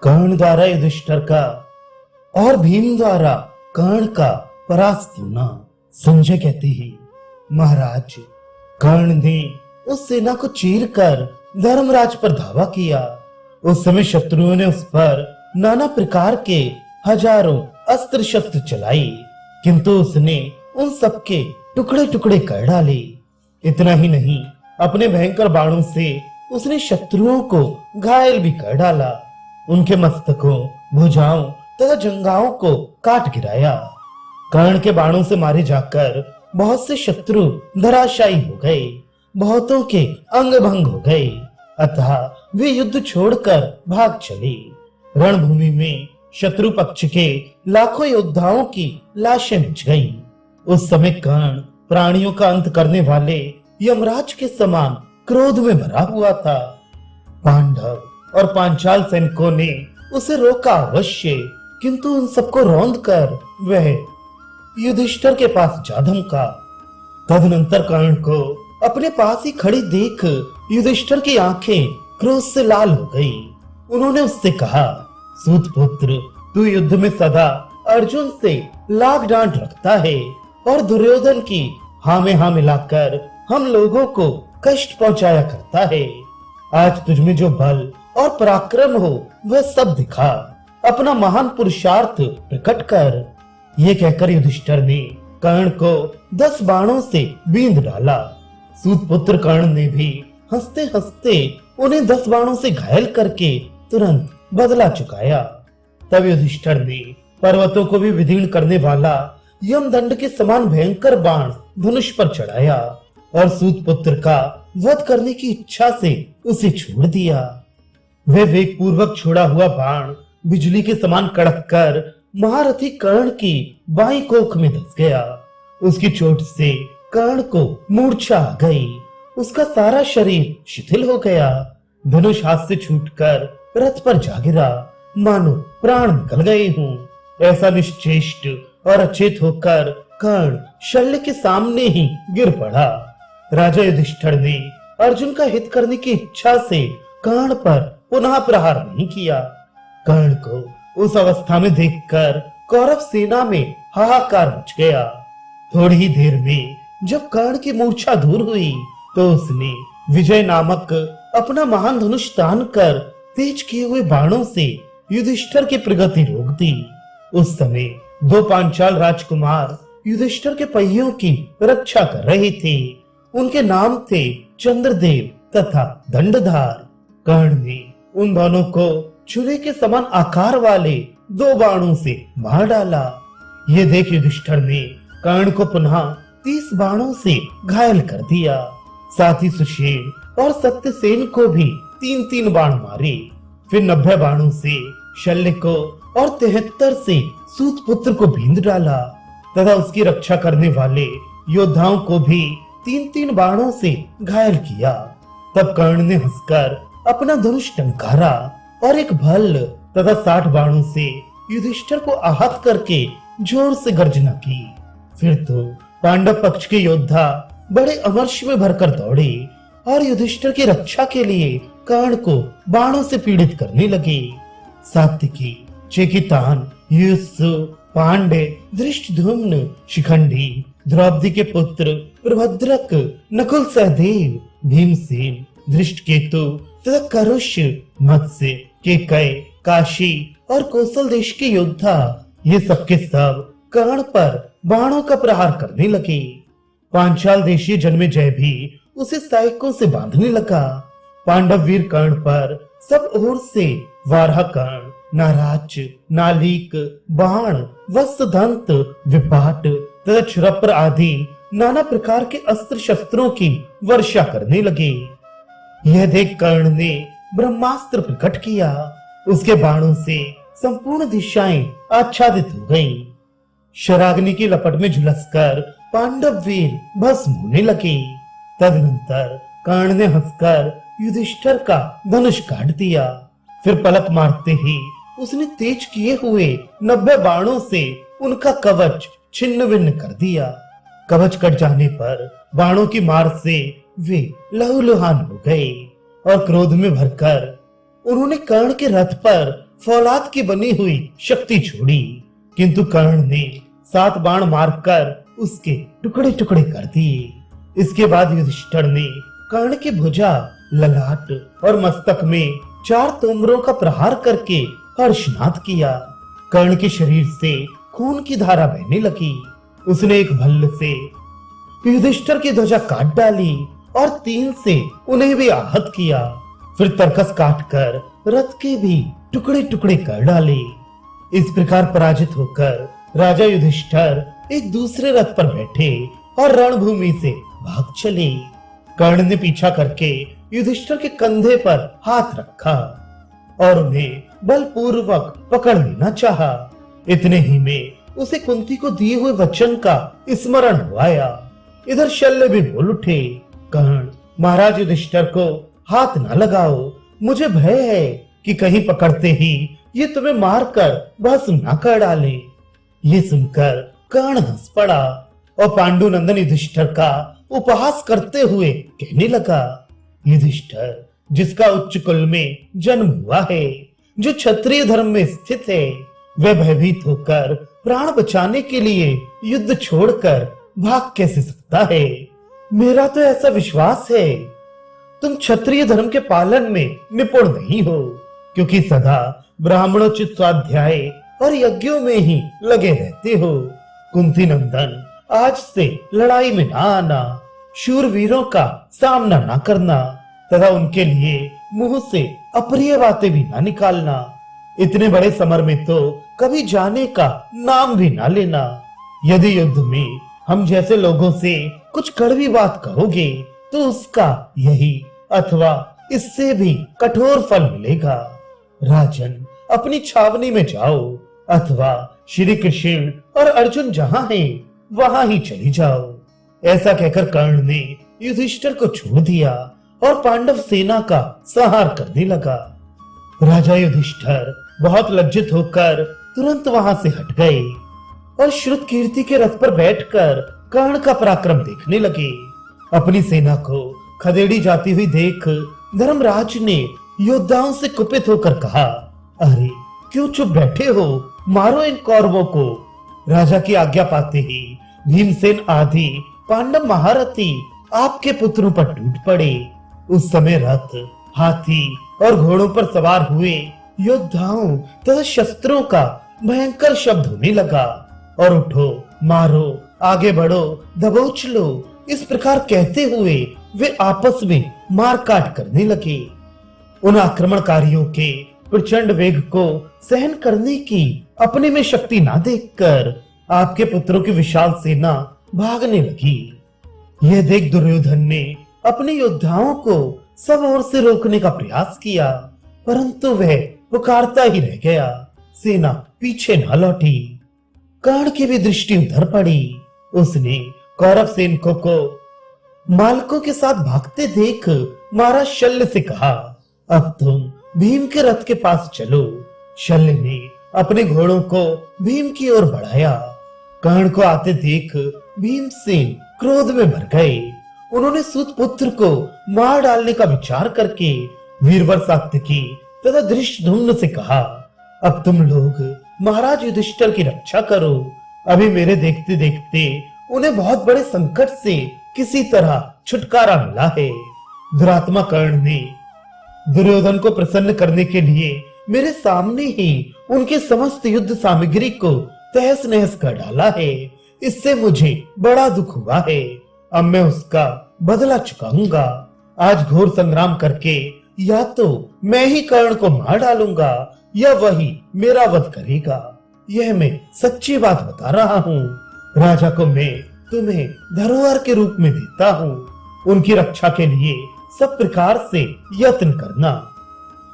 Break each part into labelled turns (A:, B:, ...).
A: कर्ण द्वारा युधिष्ठिर का और भीम द्वारा कर्ण का परास्त होना। संजय कहते ही, महाराज, कर्ण ने उस सेना को चीर कर धर्मराज पर धावा किया। उस समय शत्रुओं ने उस पर नाना प्रकार के हजारों अस्त्र शस्त्र चलाई, किंतु उसने उन सबके टुकड़े टुकड़े कर डाले। इतना ही नहीं, अपने भयंकर बाणों से उसने शत्रुओं को घायल भी कर डाला। उनके मस्तकों, भुजाओं तथा जंघाओं को काट गिराया। कर्ण के बाणों से मारे जाकर बहुत से शत्रु धराशायी हो गए, बहुतों के अंग भंग हो गए, अतः वे युद्ध छोड़कर भाग चले। रणभूमि में शत्रु पक्ष के लाखों योद्धाओं की लाशें मिच गईं। उस समय कर्ण प्राणियों का अंत करने वाले यमराज के समान क्रोध में भरा हुआ था। पांडव और पांचाल सैनिकों ने उसे रोका अवश्य, किंतु उन सबको रौंद कर वह युधिष्ठिर के पास जा धमका। तदनंतर कर्ण को अपने पास ही खड़ी देख युधिष्ठिर की आंखें क्रोध से लाल हो गई। उन्होंने उससे कहा, सूत पुत्र, तू युद्ध में सदा अर्जुन से लाग डांट रखता है और दुर्योधन की हाँ में हाँ मिलाकर हम लोगों को कष्ट पहुंचाया करता है। आज तुझमें जो बल और पराक्रम हो वह सब दिखा, अपना महान पुरुषार्थ प्रकट कर। ये कहकर युधिष्ठिर ने कर्ण को 10 बाणों से बींध डाला। सूत पुत्र कर्ण ने भी हंसते हंसते उन्हें 10 बाणों से घायल करके तुरंत बदला चुकाया। तब युधिष्ठिर ने पर्वतों को भी विदीर्ण करने वाला यमदंड के समान भयंकर बाण धनुष पर चढ़ाया और सूत पुत्र का वध करने की इच्छा से उसे छोड़ दिया। वह वेग पूर्वक छोड़ा हुआ बाण बिजली के समान कड़क कर महारथी कर्ण की बाईं कोख में धंस गया। उसकी चोट से कर्ण को मूर्छा आ गई, उसका सारा शरीर शिथिल हो गया। धनुष हाथ से छूटकर रथ पर जा गिरा, मानो प्राण निकल गए हों। ऐसा निश्चेष्ट और अचेत होकर कर्ण शल्य के सामने ही गिर पड़ा। राजा युधिष्ठिर ने अर्जुन का हित करने की इच्छा से कर्ण पर पुनः प्रहार नहीं किया। कर्ण को उस अवस्था में देखकर कौरव सेना में हाहाकार मच गया। थोड़ी ही देर में जब कर्ण की मूर्छा दूर हुई तो उसने विजय नामक अपना महान धनुष तान कर तेज किए हुए बाणों से युधिष्ठिर की प्रगति रोक दी। उस समय 2 पांचाल राजकुमार युधिष्ठिर के पहियों की रक्षा कर रहे थे। उनके नाम थे चंद्रदेव तथा दंडधार। कर्ण ने उन दोनों को छुरे के समान आकार वाले 2 बाणों से मार डाला। ये देख युधिष्ठिर ने कर्ण को पुनः 30 बाणों से घायल कर दिया। साथ ही सुषेण और सत्यसेन को भी 3-3 बाण मारे। फिर 90 बाणों से शल्य को और 73 से सूत पुत्र को बींध डाला तथा उसकी रक्षा करने वाले योद्धाओं को भी 3-3 बाणों से घायल किया। तब कर्ण ने हंसकर अपना धनुष टंकारा और एक भल्ल तथा 60 बाणों से युधिष्ठिर को आहत करके जोर से गर्जना की। फिर तो पांडव पक्ष के योद्धा बड़े अमर्ष में भरकर दौड़े और युधिष्ठिर की रक्षा के लिए कर्ण को बाणों से पीड़ित करने लगे। सात्विकी, चेकितान, युयुत्सु, पांडे, धृष्टद्युम्न, शिखंडी, द्रौपदी के पुत्र प्रभद्रक, नकुल, सहदेव, भीमसेन, धृष्टकेतु तथा करुष, मत्स्य, केकय, काशी और कौशल देश के योद्धा ये सबके सब कर्ण पर बाणों का प्रहार करने लगे। पांचाल देशीय जन्मेजय भी उसे सैनिकों से बांधने लगा। पांडव वीर कर्ण पर सब ओर से वाराह कर्ण, नाराज, नालीक, बाण, वत्सदंत, विपाट तथा छुरप्र आदि नाना प्रकार के अस्त्र शस्त्रों की वर्षा करने लगे। यह देख कर्ण ने ब्रह्मास्त्र प्रकट किया। उसके बाणों से संपूर्ण दिशाएं आच्छादित हो गईं। शराग्नि की लपट में झुलसकर पांडव वीर भस्म होने लगे। तदनंतर कर्ण ने हंसकर युधिष्ठिर का धनुष काट दिया। फिर पलक मारते ही उसने तेज किए हुए 90 बाणों से उनका कवच छिन्न भिन्न कर दिया। कवच कट जाने पर बाणों की मार से वे लहूलुहान हो गए और क्रोध में भरकर उन्होंने कर्ण के रथ पर फौलाद की बनी हुई शक्ति छोड़ी, किंतु कर्ण ने 7 बाण मारकर उसके टुकड़े टुकड़े कर दिए। इसके बाद युधिष्ठिर ने कर्ण की भुजा, ललाट और मस्तक में 4 तोमरों का प्रहार करके हर्षनाद किया। कर्ण के शरीर से खून की धारा बहने लगी। उसने एक भल्ल से युधिष्ठिर की ध्वजा काट डाली और 3 से उन्हें भी आहत किया। फिर तरकस काटकर रथ के भी टुकड़े टुकड़े कर डाले। इस प्रकार पराजित होकर राजा युधिष्ठिर एक दूसरे रथ पर बैठे और रणभूमि से भाग चले। कर्ण ने पीछा करके युधिष्ठिर के कंधे पर हाथ रखा और उन्हें बलपूर्वक पकड़ लेना चाहा। इतने ही में उसे कुंती को दिए हुए वचन का स्मरण हुआ। इधर शल्य भी बोल उठे, कर्ण, महाराज युधिष्ठिर को हाथ न लगाओ, मुझे भय है कि कहीं पकड़ते ही ये तुम्हें मारकर भस्म न कर डाले। ये सुनकर कर्ण हंस पड़ा और पांडुनंदन युधिष्ठिर का उपहास करते हुए कहने लगा, युधिष्ठिर, जिसका उच्च कुल में जन्म हुआ है, जो क्षत्रिय धर्म में स्थित है, वह भयभीत होकर प्राण बचाने के लिए युद्ध छोड़कर भाग कैसे सकता है? मेरा तो ऐसा विश्वास है तुम क्षत्रिय धर्म के पालन में निपुण नहीं हो, क्योंकि सदा ब्राह्मणोचित स्वाध्याय और यज्ञों में ही लगे रहते हो। कुंती नंदन, आज से लड़ाई में ना आना, शूरवीरों का सामना ना करना तथा उनके लिए मुंह से अप्रिय बातें भी ना निकालना। इतने बड़े समर में तो कभी जाने का नाम भी ना लेना। यदि युद्ध में हम जैसे लोगों से कुछ कड़वी बात कहोगे तो उसका यही अथवा इससे भी कठोर फल मिलेगा। राजन, अपनी छावनी में जाओ अथवा श्री कृष्ण और अर्जुन जहां हैं वहां ही चली जाओ। ऐसा कहकर कर्ण ने युधिष्ठिर को छोड़ दिया और पांडव सेना का संहार करने लगा। राजा युधिष्ठिर बहुत लज्जित होकर तुरंत वहां से हट गए और श्रुत कीर्ति के रथ पर बैठकर कर्ण का पराक्रम देखने लगे। अपनी सेना को खदेड़ी जाती हुई देख धर्मराज ने योद्धाओं से कुपित होकर कहा, अरे क्यों चुप बैठे हो, मारो इन कौरवों को। राजा की आज्ञा पाते ही भीमसेन आदि पांडव महारथी आपके पुत्रों पर टूट पड़े। उस समय रथ, हाथी और घोड़ों पर सवार हुए योद्धाओं तथा शस्त्रों का भयंकर शब्द होने लगा और उठो, मारो, आगे बढ़ो, दबोच लो, इस प्रकार कहते हुए वे आपस में मारकाट करने लगे। उन आक्रमणकारियों के प्रचंड वेग को सहन करने की अपने में शक्ति ना देखकर आपके पुत्रों की विशाल सेना भागने लगी। यह देख दुर्योधन ने अपने योद्धाओं को सब ओर से रोकने का प्रयास किया, परंतु वह पुकारता ही रह गया। सेना पीछे न लौटी। कर्ण की भी दृष्टि उधर पड़ी। उसने कौरव सैनिकों को मालकों के साथ भागते देख महाराज शल्य से कहा, अब तुम भीम के रथ के पास चलो। शल्य ने अपने घोड़ों को भीम की ओर बढ़ाया। कर्ण को आते देख भीमसेन क्रोध में भर गए। उन्होंने सूत पुत्र को मार डालने का विचार करके वीरवर सात्यकी तथा धृष्टद्युम्न से कहा, अब तुम लोग महाराज युधिष्ठिर की रक्षा करो। अभी मेरे देखते देखते उन्हें बहुत बड़े संकट से किसी तरह छुटकारा मिला है। दुरात्मा कर्ण ने दुर्योधन को प्रसन्न करने के लिए मेरे सामने ही उनके समस्त युद्ध सामग्री को तहस नहस कर डाला है। इससे मुझे बड़ा दुख हुआ है। अब मैं उसका बदला चुकाऊंगा। आज घोर संग्राम करके या तो मैं ही कर्ण को मार डालूंगा या वही मेरा वध करेगा। यह मैं सच्ची बात बता रहा हूँ। राजा को मैं तुम्हें धरोहर के रूप में देता हूँ। उनकी रक्षा के लिए सब प्रकार से यत्न करना।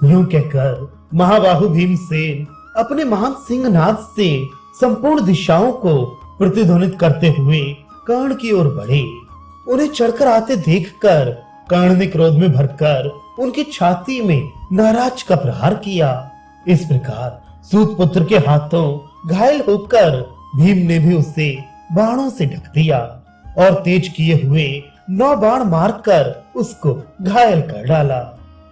A: यूं कहकर महाबाहु भीमसेन अपने महान सिंहनाद से संपूर्ण दिशाओं को प्रतिध्वनित करते हुए कर्ण की ओर बढ़े। उन्हें चढ़कर आते देखकर कर्ण ने क्रोध में भरकर उनकी छाती में नाराज का प्रहार किया। इस प्रकार सूत पुत्र के हाथों घायल होकर भीम ने भी उसे बाणों से ढक दिया और तेज किए हुए 9 बाण मारकर उसको घायल कर डाला।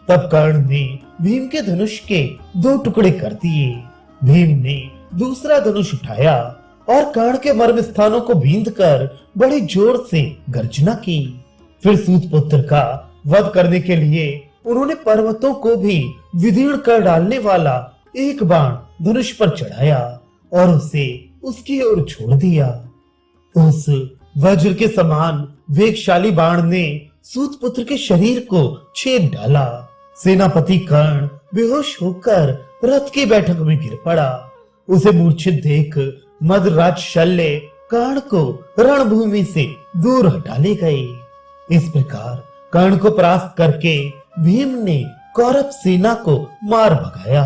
A: तब कर्ण ने भीम के धनुष के 2 टुकड़े कर दिए। भीम ने दूसरा धनुष उठाया और कर्ण के मर्म स्थानों को बींधकर बड़े जोर से गर्जना की। फिर सूतपुत्र का वध करने के लिए उन्होंने पर्वतों को भी विदीर्ण कर डालने वाला एक बाण धनुष पर चढ़ाया और उसे उसकी ओर छोड़ दिया। उस वज्र के समान वेगशाली बाण ने सूतपुत्र के शरीर को छेद डाला। सेनापति कर्ण बेहोश होकर रथ की बैठक में गिर पड़ा। उसे मूर्छित देख मदराज शल्य कर्ण को रणभूमि से दूर हटा ले गए। इस प्रकार कर्ण को परास्त करके भीम ने कौरव सेना को मार भगाया।